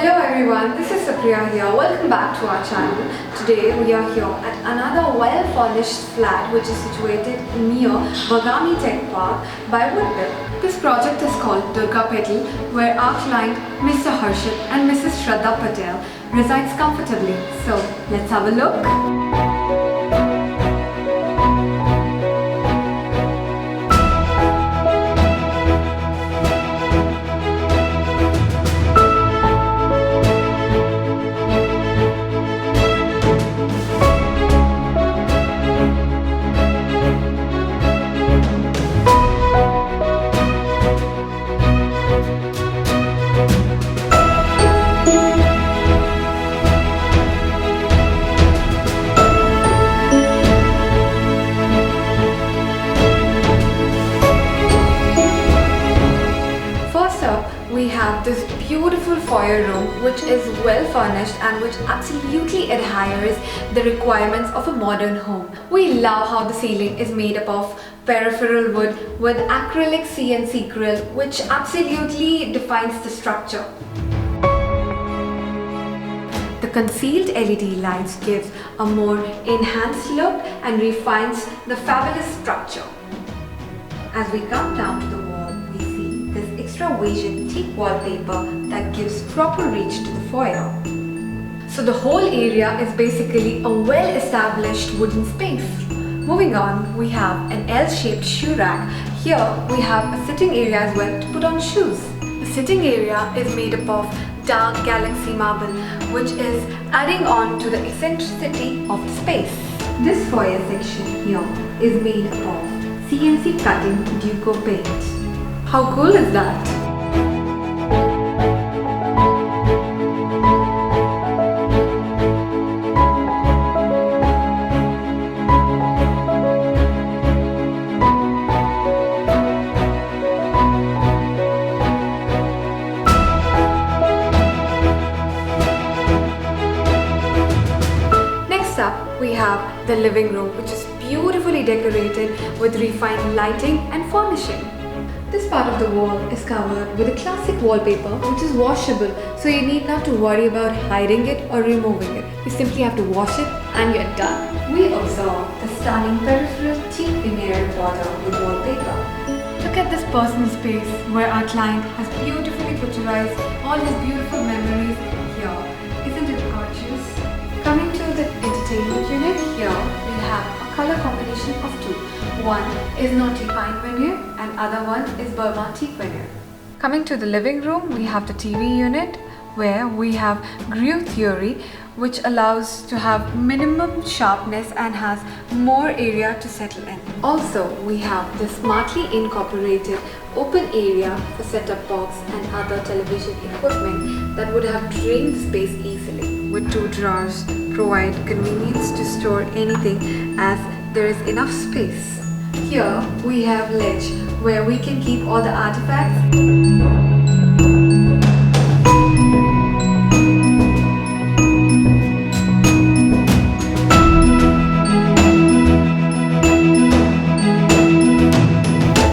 Hello everyone, this is Supriya here. Welcome back to our channel. Today we are here at another well-furnished flat which is situated near Bagami Tech Park by WUDBELL. This project is called Durga Petals, where our client Mr. Harshit and Mrs. Shraddha Patel resides comfortably. So let's have a look. We have this beautiful foyer room which is well furnished and which absolutely adheres the requirements of a modern home. We love how the ceiling is made up of peripheral wood with acrylic CNC grill which absolutely defines the structure. The concealed LED lights gives a more enhanced look and refines the fabulous structure. As we come down to the wall, we see this extra Asian teak wallpaper that gives proper reach to the foyer. So the whole area is basically a well-established wooden space. Moving on, we have an L-shaped shoe rack. Here we have a sitting area as well to put on shoes. The sitting area is made up of dark galaxy marble which is adding on to the eccentricity of the space. This foyer section here is made up of CNC cutting décor paint. How cool is that? Next up, we have the living room, which is beautifully decorated with refined lighting and furnishing. This part of the wall is covered with a classic wallpaper which is washable, so you need not to worry about hiding it or removing it. You simply have to wash it and you're done. We observe the stunning peripheral teak veneer border with wallpaper. Look at this personal space where our client has beautifully picturized all his beautiful memories here. Isn't it gorgeous? Coming to the entertainment unit, here we have a color combination of two. One is naughty pine veneer and other one is Burma teak veneer. Coming to the living room, we have the TV unit where we have groove theory which allows to have minimum sharpness and has more area to settle in. Also, we have the smartly incorporated open area for set-top box and other television equipment that would have drained the space easily. With two drawers, provide convenience to store anything as there is enough space. Here we have ledge where we can keep all the artifacts. The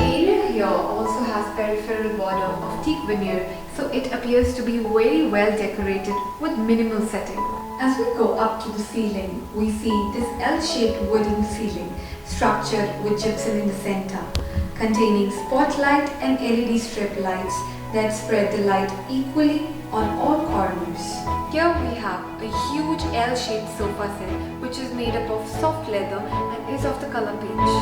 area here also has peripheral border of teak veneer, so it appears to be very well decorated with minimal setting. As we go up to the ceiling, we see this L-shaped wooden ceiling structured with gypsum in the center, containing spotlight and LED strip lights that spread the light equally on all corners. Here we have a huge L-shaped sofa set which is made up of soft leather and is of the color beige.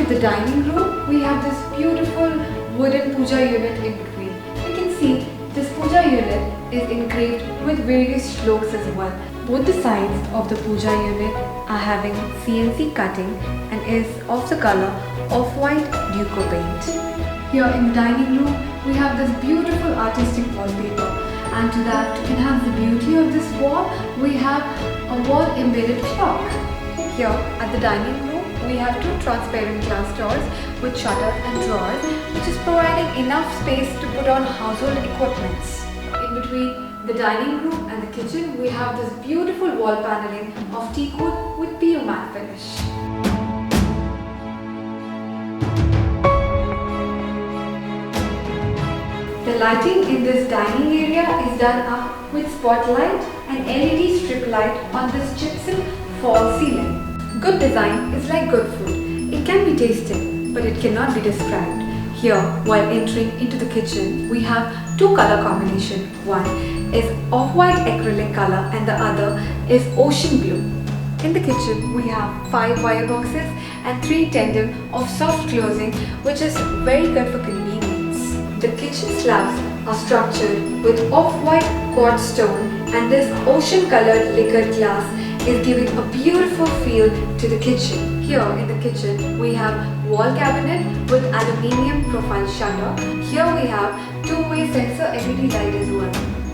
The dining room, we have this beautiful wooden puja unit in between. You can see this puja unit is engraved with various shlokas as well. Both the sides of the puja unit are having CNC cutting and is of the color of white décor paint. Here in the dining room, we have this beautiful artistic wallpaper, and to that, to enhance the beauty of this wall, we have a wall embedded clock. Here at the dining room, we have two transparent glass doors with shutters and drawers, which is providing enough space to put on household equipments. In between the dining room and the kitchen, we have this beautiful wall paneling of teakwood with PU matte finish. The lighting in this dining area is done up with spotlight and LED strip light on this gypsum fall ceiling. Good design is like good food. It can be tasted, but it cannot be described. Here, while entering into the kitchen, we have two color combinations. One is off-white acrylic color and the other is ocean blue. In the kitchen, we have 5 wire boxes and 3 tandem of soft closing, which is very good for convenience. The kitchen slabs are structured with off-white quartz stone, and this ocean-colored lacquered glass is giving a beautiful feel to the kitchen. Here in the kitchen, we have wall cabinet with aluminium profile shutter. Here we have two-way sensor LED light as well.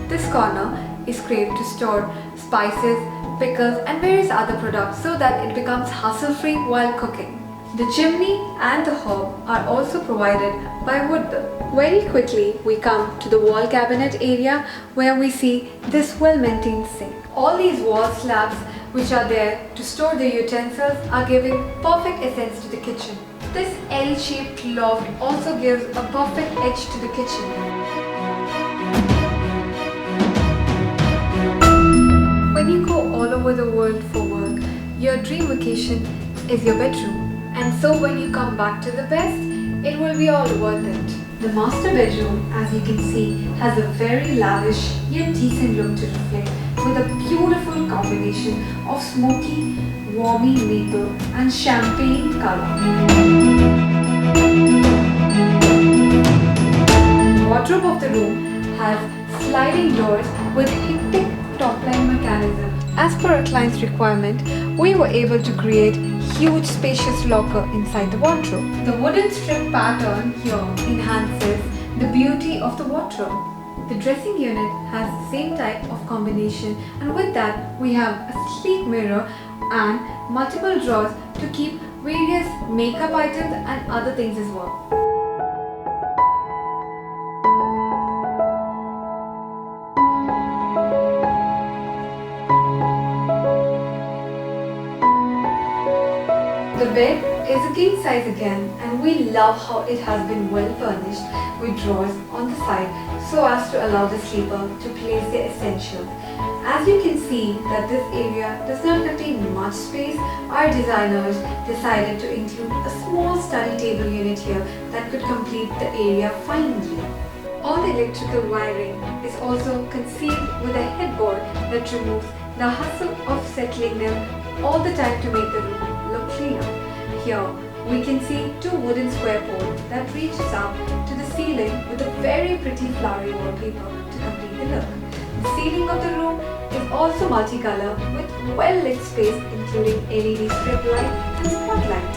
This corner is craved to store spices, pickles and various other products so that it becomes hassle-free while cooking. The chimney and the hob are also provided by WUDBELL. Very quickly we come to the wall cabinet area where we see this well-maintained sink. All these wall slabs which are there to store the utensils are giving perfect essence to the kitchen. This L-shaped loft also gives a perfect edge to the kitchen. When you go all over the world for work, your dream vacation is your bedroom. And so when you come back to the best, it will be all worth it. The master bedroom, as you can see, has a very lavish yet decent look to reflect with a beautiful combination of smoky, warmy maple and champagne color. The wardrobe of the room has sliding doors with hectic top-line mechanism. As per our client's requirement, we were able to create huge spacious locker inside the wardrobe. The wooden strip pattern here enhances the beauty of the wardrobe. The dressing unit has the same type of combination, and with that we have a sleek mirror and multiple drawers to keep various makeup items and other things as well. The bed is a king size again, and we love how it has been well furnished with drawers on the side so as to allow the sleeper to place their essentials. As you can see that this area does not contain much space, our designers decided to include a small study table unit here that could complete the area finely. All the electrical wiring is also concealed with a headboard that removes the hassle of settling them all the time to make the room look cleaner. Here we can see two wooden square poles that reaches up to the ceiling with a very pretty flowery wallpaper to complete the look. The ceiling of the room is also multicolor with well-lit space including LED strip light and spotlight.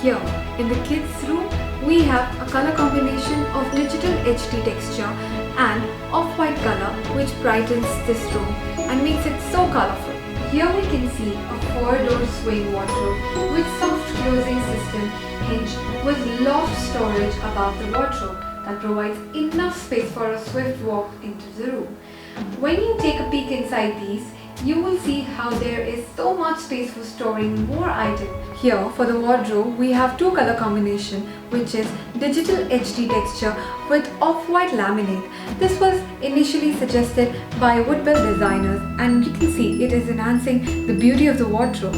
Here in the kids' room we have a color combination of digital HD texture and off-white color which brightens this room and makes it so colorful. Here we can see a 4-door swing wardrobe with soft closing system hinge with loft storage above the wardrobe that provides enough space for a swift walk into the room. When you take a peek inside these, you will see how there is so much space for storing more items. Here for the wardrobe we have two color combination which is digital HD texture with off-white laminate. This was initially suggested by WUDBELL designers and you can see it is enhancing the beauty of the wardrobe.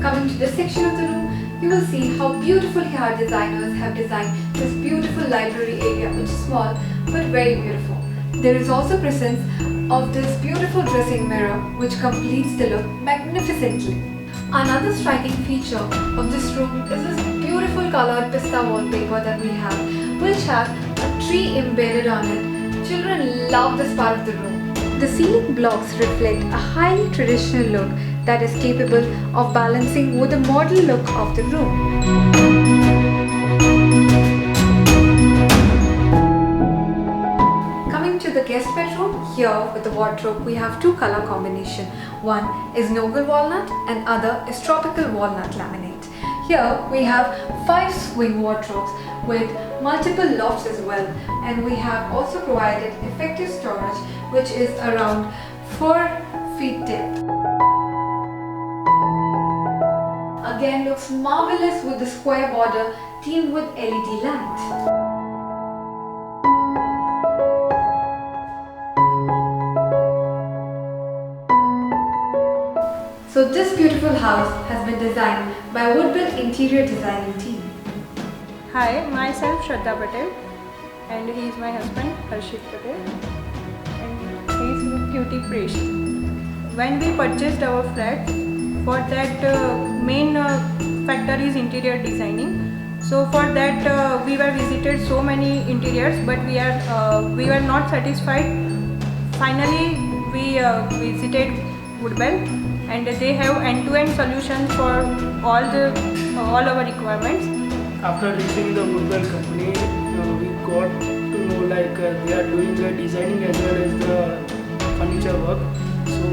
Coming to this section of the room, you will see how beautifully our designers have designed this beautiful library area which is small but very beautiful. There is also presence of this beautiful dressing mirror which completes the look magnificently. Another striking feature of this room is this beautiful colored pista wallpaper that we have, which has a tree embedded on it. Children love this part of the room. The ceiling blocks reflect a highly traditional look that is capable of balancing with the modern look of the room. The guest bedroom, here with the wardrobe we have two color combination. One is noble walnut and other is tropical walnut laminate. Here we have 5 swing wardrobes with multiple lofts as well, and we have also provided effective storage which is around 4 feet deep. Again looks marvelous with the square border teamed with LED light. So this beautiful house has been designed by WUDBELL interior designing team. Hi, myself Durga Patel, and he is my husband Harshit Patel, and he is cutie Presh. When we purchased our flat, for that main factor is interior designing. So for that we were visited so many interiors, but we were not satisfied. Finally, we visited WUDBELL, and they have end-to-end solutions for all our requirements. After reaching the WUDBELL company, we got to know they are doing the designing as well as the furniture work. So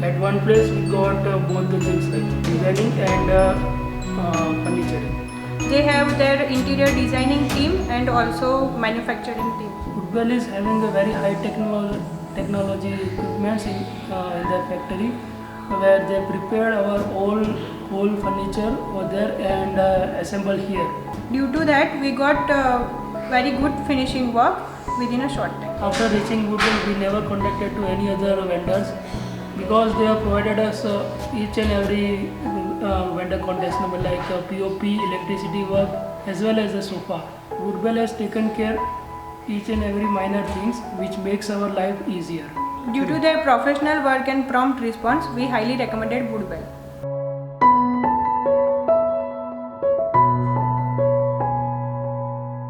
at one place we got both the things like designing and furniture. They have their interior designing team and also manufacturing team. WUDBELL is having a very high technology equipments in their factory, where they prepared our whole furniture over there and assembled here. Due to that, we got very good finishing work within a short time. After reaching WUDBELL, we never contacted to any other vendors because they have provided us each and every vendor contact number like POP, electricity work as well as the sofa. WUDBELL has taken care each and every minor things which makes our life easier. Due to their professional work and prompt response, we highly recommended WUDBELL.